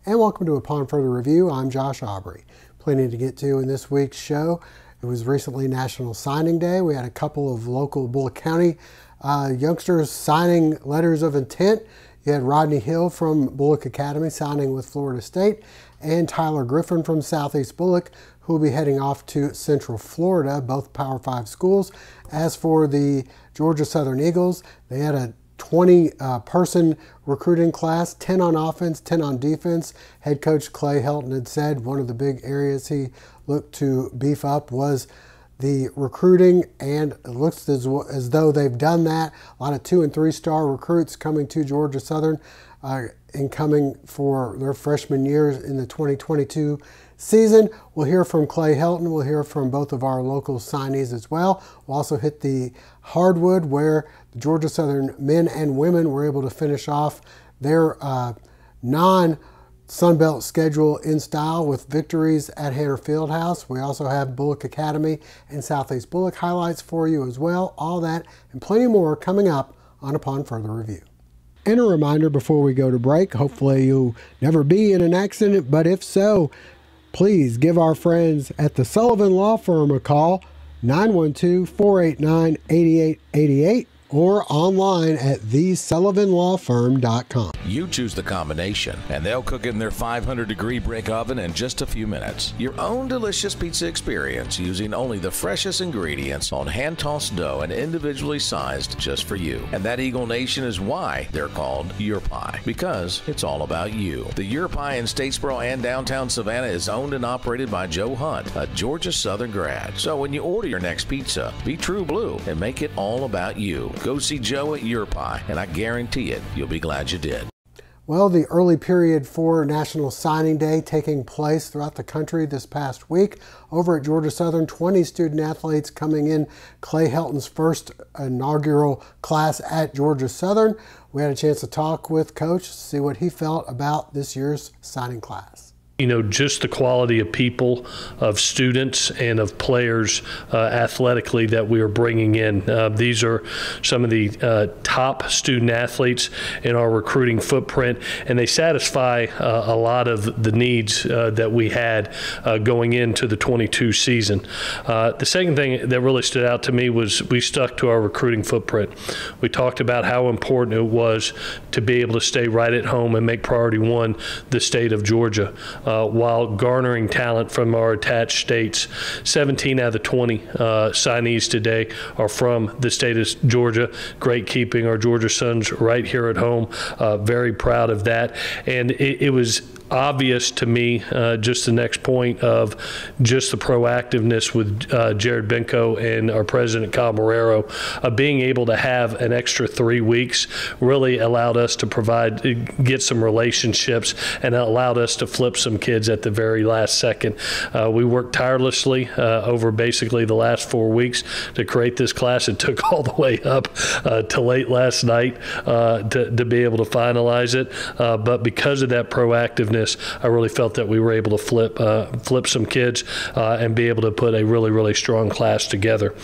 and welcome to Upon Further Review. I'm Josh Aubrey. Plenty to get to in this week's show. It was recently National Signing Day. We had a couple of local Bulloch County youngsters signing letters of intent. You had Rodney Hill from Bulloch Academy signing with Florida State, and Tyler Griffin from Southeast Bulloch, who will be heading off to Central Florida, both Power 5 schools. As for the Georgia Southern Eagles, they had a 20-person recruiting class, 10 on offense, 10 on defense. Head coach Clay Helton had said one of the big areas he looked to beef up was the recruiting, and it looks as though they've done that. A lot of 2- and 3-star recruits coming to Georgia Southern incoming for their freshman years in the 2022 season. We'll hear from Clay Helton. We'll hear from both of our local signees as well. We'll also hit the hardwood where the Georgia Southern men and women were able to finish off their non-Sunbelt schedule in style with victories at Hanner Fieldhouse. We also have Bulloch Academy and Southeast Bulloch highlights for you as well. All that and plenty more coming up on Upon Further Review. And a reminder before we go to break, hopefully you'll never be in an accident, but if so, please give our friends at the Sullivan Law Firm a call, 912-489-8888, or online at thesullivanlawfirm.com. You choose the combination, and they'll cook it in their 500-degree brick oven in just a few minutes. Your own delicious pizza experience using only the freshest ingredients on hand-tossed dough and individually sized just for you. And that Eagle Nation is why they're called Your Pie, because it's all about you. The Your Pie in Statesboro and downtown Savannah is owned and operated by Joe Hunt, a Georgia Southern grad. So when you order your next pizza, be true blue and make it all about you. Go see Joe at Your Pie, and I guarantee it, you'll be glad you did. Well, the early period for National Signing Day taking place throughout the country this past week. Over at Georgia Southern, 20 student athletes coming in Clay Helton's first inaugural class at Georgia Southern. We had a chance to talk with Coach, see what he felt about this year's signing class. You know, just the quality of people, of students, and of players athletically that we are bringing in. These are some of the top student athletes in our recruiting footprint, and they satisfy a lot of the needs that we had going into the 22 season. The second thing that really stood out to me was we stuck to our recruiting footprint. We talked about how important it was to be able to stay right at home and make priority one the state of Georgia. While garnering talent from our attached states. 17 out of the 20 signees today are from the state of Georgia. Great keeping our Georgia Sons right here at home. Very proud of that. And it was obvious to me, just the next point of just the proactiveness with Jared Benko and our president, Kyle Marrero, being able to have an extra 3 weeks really allowed us to get some relationships, and allowed us to flip some kids at the very last second. We worked tirelessly over basically the last 4 weeks to create this class. It took all the way up to late last night to be able to finalize it. But because of that proactiveness, I really felt that we were able to flip some kids and be able to put a really, really strong class together.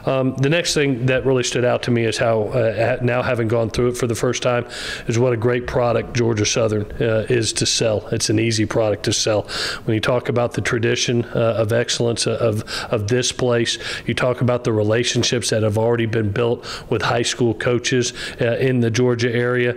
The next thing that really stood out to me is how, now having gone through it for the first time, is what a great product Georgia Southern is to sell. It's an easy product to sell. When you talk about the tradition of excellence of this place, you talk about the relationships that have already been built with high school coaches in the Georgia area.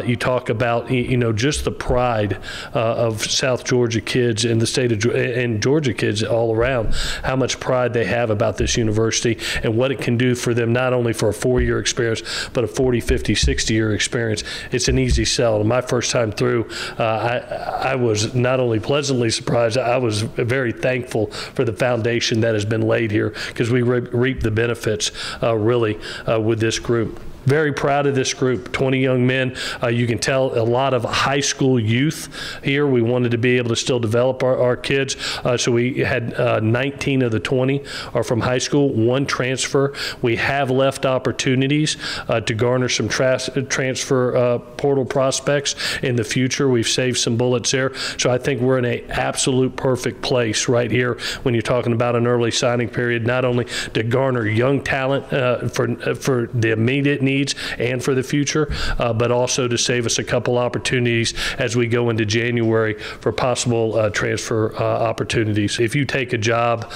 You talk about, you know, just the pride of South Georgia kids and the state of Georgia, and Georgia kids all around, how much pride they have about this university and what it can do for them, not only for a 4-year experience, but a 40, 50, 60-year experience. It's an easy sell. And my first time through, I was not only pleasantly surprised, I was very thankful for the foundation that has been laid here, because we reap the benefits really with this group. Very proud of this group, 20 young men. You can tell a lot of high school youth here. We wanted to be able to still develop our kids. So we had 19 of the 20 are from high school, 1 transfer. We have left opportunities to garner some transfer portal prospects in the future. We've saved some bullets there. So I think we're in an absolute perfect place right here when you're talking about an early signing period, not only to garner young talent for the immediate need needs and for the future, but also to save us a couple opportunities as we go into January for possible transfer opportunities. If you take a job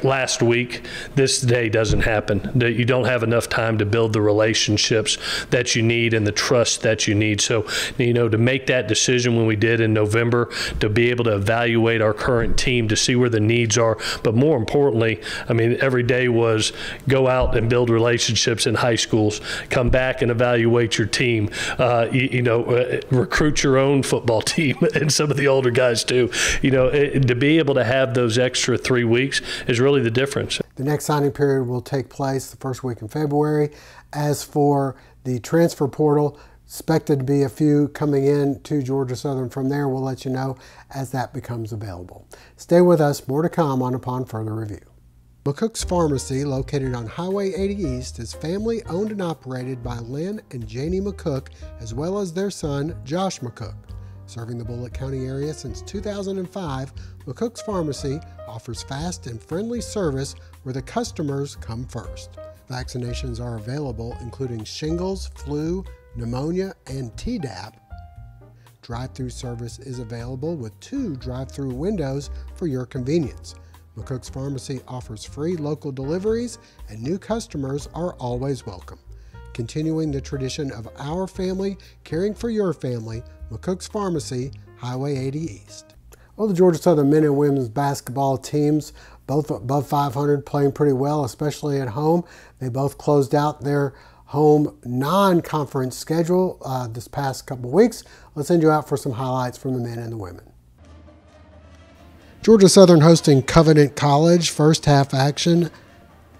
last week, this day doesn't happen. You don't have enough time to build the relationships that you need and the trust that you need. So, to make that decision when we did in November, to be able to evaluate our current team, to see where the needs are, but more importantly, every day was go out and build relationships in high schools, come back and evaluate your team, recruit your own football team and some of the older guys too. To be able to have those extra 3 weeks is really the difference. The next signing period will take place the first week in February. As for the transfer portal, expected to be a few coming in to Georgia Southern from there. We'll let you know as that becomes available. Stay with us. More to come upon further review. McCooks Pharmacy, located on Highway 80 East, is family owned and operated by Lynn and Janie McCook, as well as their son, Josh McCook. Serving the Bulloch County area since 2005, McCooks Pharmacy offers fast and friendly service where the customers come first. Vaccinations are available, including shingles, flu, pneumonia, and Tdap. Drive-through service is available with 2 drive-through windows for your convenience. McCooks Pharmacy offers free local deliveries, and new customers are always welcome. Continuing the tradition of our family caring for your family, McCooks Pharmacy, Highway 80 East. Well, the Georgia Southern men and women's basketball teams, both above 500, playing pretty well, especially at home. They both closed out their home non-conference schedule this past couple weeks. Let's send you out for some highlights from the men and the women. Georgia Southern hosting Covenant College, first half action,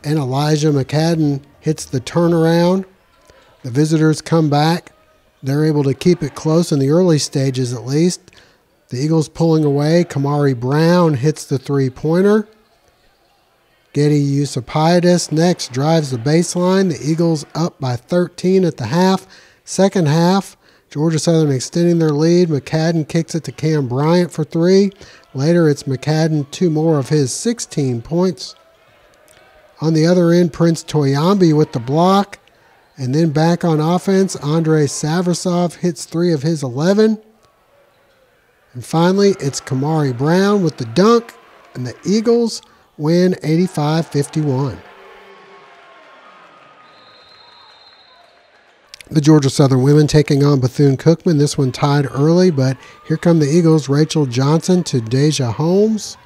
and Elijah McCadden hits the turnaround. The visitors come back. They're able to keep it close in the early stages at least. The Eagles pulling away. Kamari Brown hits the three-pointer. Getty Yusupaitis next drives the baseline. The Eagles up by 13 at the half. Second half, Georgia Southern extending their lead. McCadden kicks it to Cam Bryant for 3. Later, it's McCadden 2 more of his 16 points. On the other end, Prince Toyambi with the block. And then back on offense, Andrei Savrasov hits 3 of his 11. And finally, it's Kamari Brown with the dunk. And the Eagles win 85-51. The Georgia Southern women taking on Bethune-Cookman. This one tied early, but here come the Eagles. Rachel Johnson to Deja Holmes,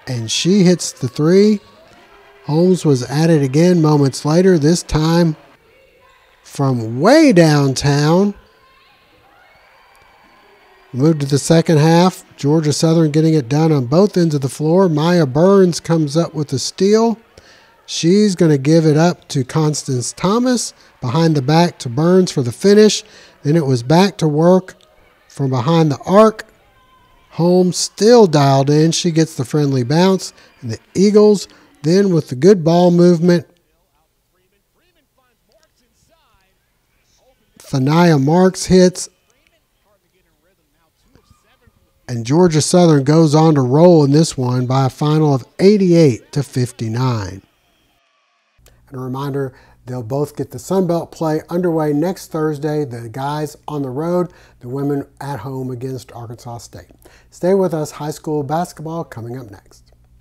and she hits the 3. Holmes was at it again moments later, this time from way downtown. Move to the second half. Georgia Southern getting it done on both ends of the floor. Maya Burns comes up with the steal. She's going to give it up to Constance Thomas. Behind the back to Burns for the finish. Then it was back to work from behind the arc. Holmes still dialed in. She gets the friendly bounce. And the Eagles then with the good ball movement. Thania Marks hits. And Georgia Southern goes on to roll in this one by a final of 88-59. And a reminder, they'll both get the Sun Belt play underway next Thursday. The guys on the road, the women at home against Arkansas State. Stay with us. High school basketball coming up next.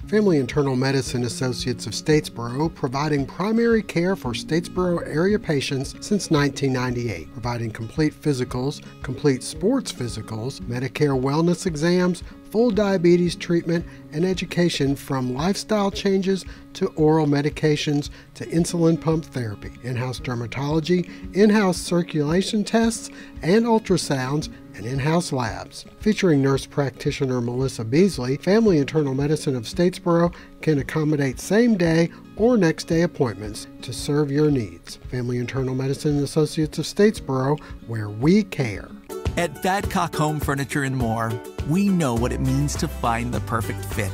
Family Internal Medicine Associates of Statesboro, providing primary care for Statesboro area patients since 1998, providing complete physicals, complete sports physicals, Medicare wellness exams, full diabetes treatment, and education from lifestyle changes to oral medications to insulin pump therapy, in-house dermatology, in-house circulation tests, and ultrasounds, and in-house labs. Featuring nurse practitioner Melissa Beasley, Family Internal Medicine of Statesboro can accommodate same-day or next-day appointments to serve your needs. Family Internal Medicine Associates of Statesboro, where we care. At Badcock Home Furniture and More, we know what it means to find the perfect fit.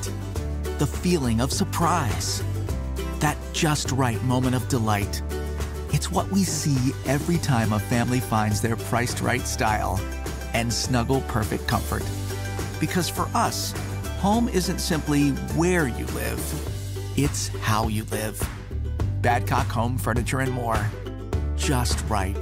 The feeling of surprise. That just right moment of delight. It's what we see every time a family finds their priced right style and snuggle perfect comfort. Because for us, home isn't simply where you live, it's how you live. Badcock Home Furniture and More. just right.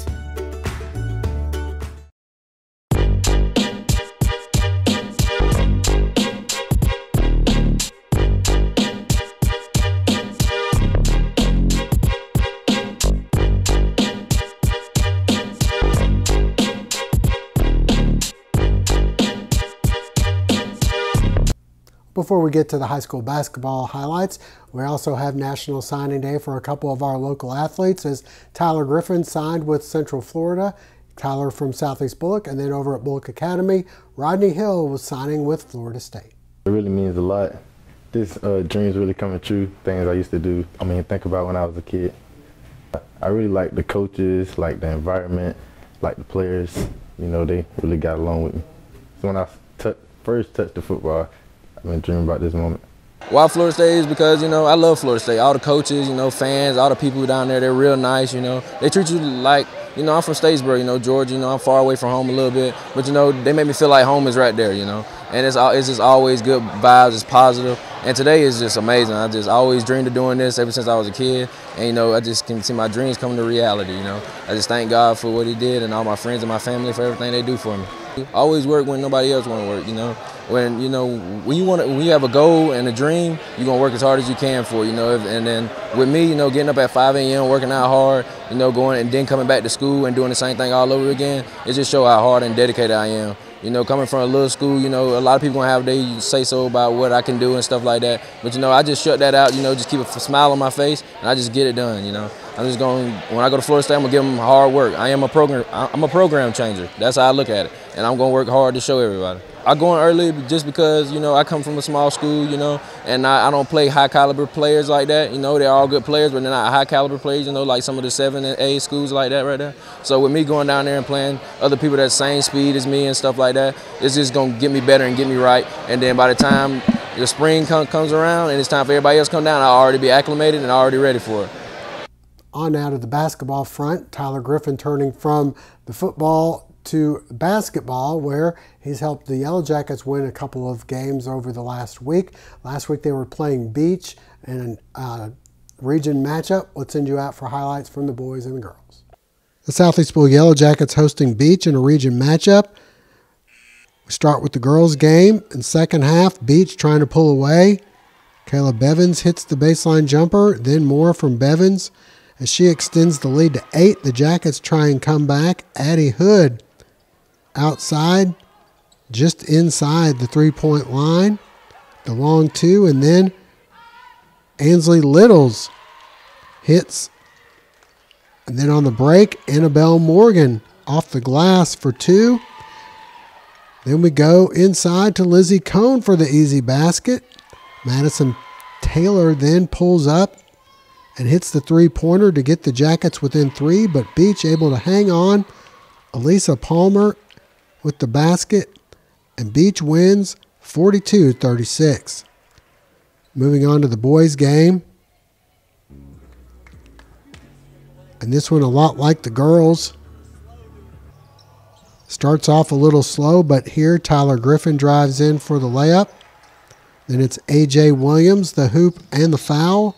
Before we get to the high school basketball highlights, we also have National Signing Day for a couple of our local athletes, as Tyler Griffin signed with Central Florida, Tyler from Southeast Bulloch, and then over at Bulloch Academy, Rodney Hill was signing with Florida State. It really means a lot. This dream's really coming true, things I used to do, think about when I was a kid. I really like the coaches, like the environment, like the players. You know, they really got along with me. So when I first touched the football, I've been dreaming about this moment. Why Florida State is because, I love Florida State. All the coaches, fans, all the people down there, they're real nice, They treat you like, I'm from Statesboro, Georgia, I'm far away from home a little bit. But, they make me feel like home is right there, And it's just always good vibes, it's positive. And today is just amazing. I always dreamed of doing this ever since I was a kid. And, I just can see my dreams coming to reality, I just thank God for what he did and all my friends and my family for everything they do for me. I always work when nobody else want to work, When when you have a goal and a dream, you're gonna work as hard as you can for it, And then with me, getting up at 5 a.m., working out hard, going and then coming back to school and doing the same thing all over again, it just shows how hard and dedicated I am. Coming from a little school, a lot of people gonna have they say so about what I can do and stuff like that. But I just shut that out, just keep a smile on my face and I just get it done. I'm just going, when I go to Florida State, I'm gonna give them hard work. I'm a program changer. That's how I look at it. And I'm gonna work hard to show everybody. I go in early just because, I come from a small school, and I don't play high caliber players like that. They're all good players, but they're not high caliber players, like some of the 7 and 8 schools like that right there. So with me going down there and playing other people that same speed as me and stuff like that, it's just gonna get me better and get me right. And then by the time the spring comes around and it's time for everybody else to come down, I'll already be acclimated and already ready for it. On now to the basketball front, Tyler Griffin turning from the football to basketball, where he's helped the Yellow Jackets win a couple of games over the last week. Last week they were playing Beach in a region matchup. Let's send you out for highlights from the boys and the girls. The Southeast Bulloch Yellow Jackets hosting Beach in a region matchup. We start with the girls game. In second half, Beach trying to pull away. Kayla Bevins hits the baseline jumper, then more from Bevins. As she extends the lead to 8, the Jackets try and come back. Addie Hood outside, just inside the three-point line. The long 2, and then Ansley Littles hits. And then on the break, Annabelle Morgan off the glass for 2. Then we go inside to Lizzie Cohn for the easy basket. Madison Taylor then pulls up and hits the three-pointer to get the Jackets within 3, but Beach able to hang on. Elisa Palmer with the basket, and Beach wins 42-36. Moving on to the boys' game. And this one a lot like the girls. Starts off a little slow, but here Tyler Griffin drives in for the layup. Then it's A.J. Williams, the hoop and the foul.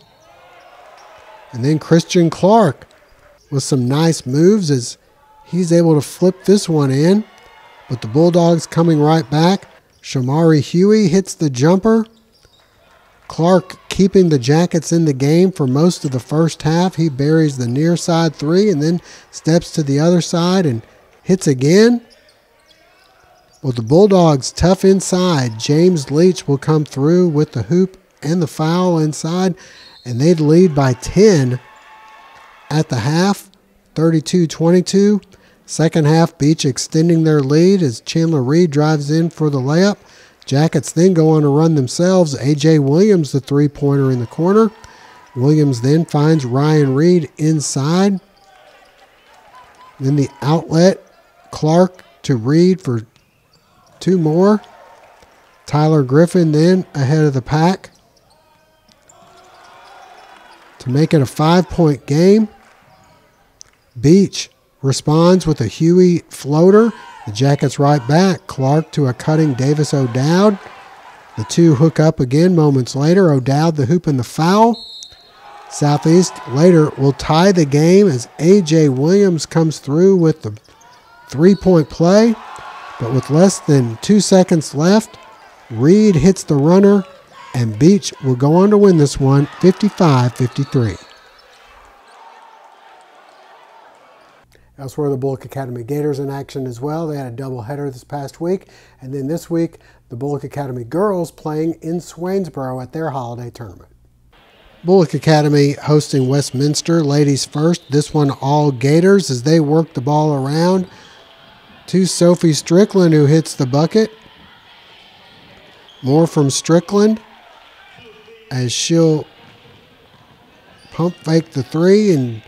And then Christian Clark with some nice moves as he's able to flip this one in. But the Bulldogs coming right back. Shamari Huey hits the jumper. Clark keeping the Jackets in the game for most of the first half. He buries the near side 3 and then steps to the other side and hits again. Well, the Bulldogs tough inside. James Leach will come through with the hoop and the foul inside, and they'd lead by 10 at the half, 32-22. Second half, Beach extending their lead as Chandler Reed drives in for the layup. Jackets then go on to run themselves. A.J. Williams, the three-pointer in the corner. Williams then finds Ryan Reed inside. Then the outlet, Clark to Reed for 2 more. Tyler Griffin then ahead of the pack to make it a 5-point game. Beach responds with a Huey floater. The Jackets right back. Clark to a cutting Davis O'Dowd. The 2 hook up again moments later. O'Dowd the hoop and the foul. Southeast later will tie the game as A.J. Williams comes through with the three-point play. But with less than 2 seconds left, Reed hits the runner, and Beach will go on to win this one 55-53. Elsewhere, the Bulloch Academy Gators in action as well. They had a doubleheader this past week. And then this week, the Bulloch Academy girls playing in Swainsboro at their holiday tournament. Bulloch Academy hosting Westminster, ladies first. This one all Gators as they work the ball around to Sophie Strickland, who hits the bucket. More from Strickland as she'll pump fake the three and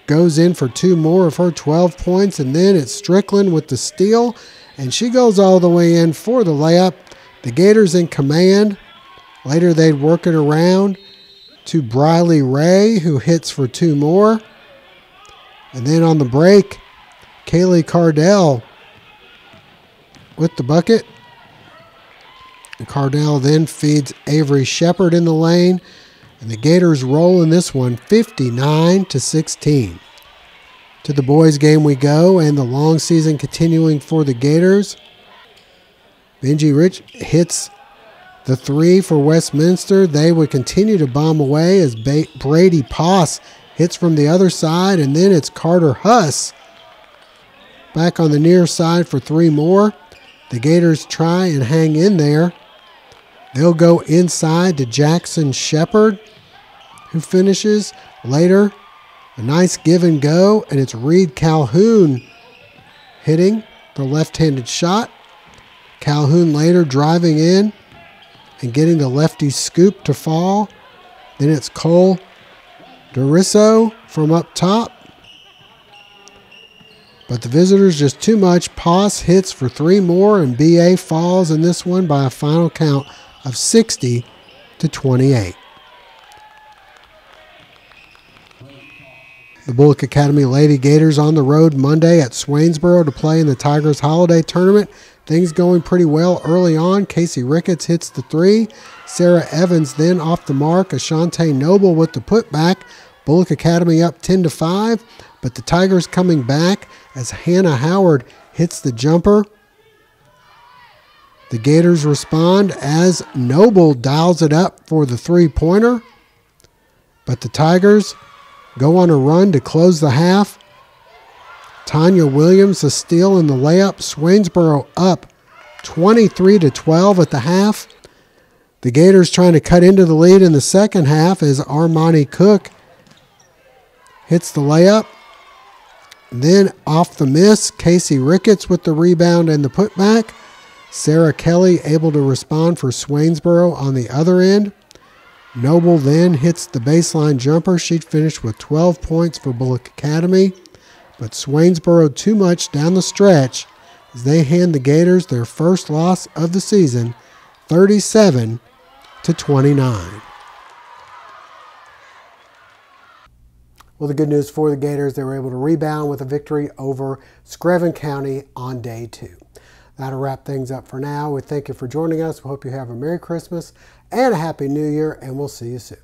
goes in for 2 more of her 12 points. And then it's Strickland with the steal, and she goes all the way in for the layup. The Gators in command. Later they'd work it around to Briley Ray, who hits for 2 more. And then on the break, Kaylee Cardell with the bucket. And Cardell then feeds Avery Shepard in the lane. And the Gators roll in this one 59-16. To the boys game we go, and the long season continuing for the Gators. Benji Rich hits the 3 for Westminster. They would continue to bomb away as Brady Poss hits from the other side, and then it's Carter Huss back on the near side for 3 more. The Gators try and hang in there. They'll go inside to Jackson Shepard, who finishes. Later, a nice give and go, and it's Reed Calhoun hitting the left-handed shot. Calhoun later driving in and getting the lefty scoop to fall. Then it's Cole Dorisso from up top. But the visitors just too much. Poss hits for 3 more, and BA falls in this one by a final count of 60-28. The Bulloch Academy Lady Gators on the road Monday at Swainsboro to play in the Tigers Holiday Tournament. Things going pretty well early on. Casey Ricketts hits the 3. Sarah Evans then off the mark. Ashante Noble with the putback. Bulloch Academy up 10-5, but the Tigers coming back as Hannah Howard hits the jumper. The Gators respond as Noble dials it up for the 3-pointer, but the Tigers go on a run to close the half. Tanya Williams a steal in the layup. Swainsboro up 23-12 at the half. The Gators trying to cut into the lead in the second half as Armani Cook hits the layup. Then off the miss, Casey Ricketts with the rebound and the putback. Sarah Kelly able to respond for Swainsboro on the other end. Noble then hits the baseline jumper. She'd finished with 12 points for Bulloch Academy. But Swainsboro too much down the stretch as they hand the Gators their first loss of the season, 37-29. Well, the good news for the Gators, they were able to rebound with a victory over Screven County on day 2. That'll wrap things up for now. We thank you for joining us. We hope you have a Merry Christmas and a Happy New Year, and we'll see you soon.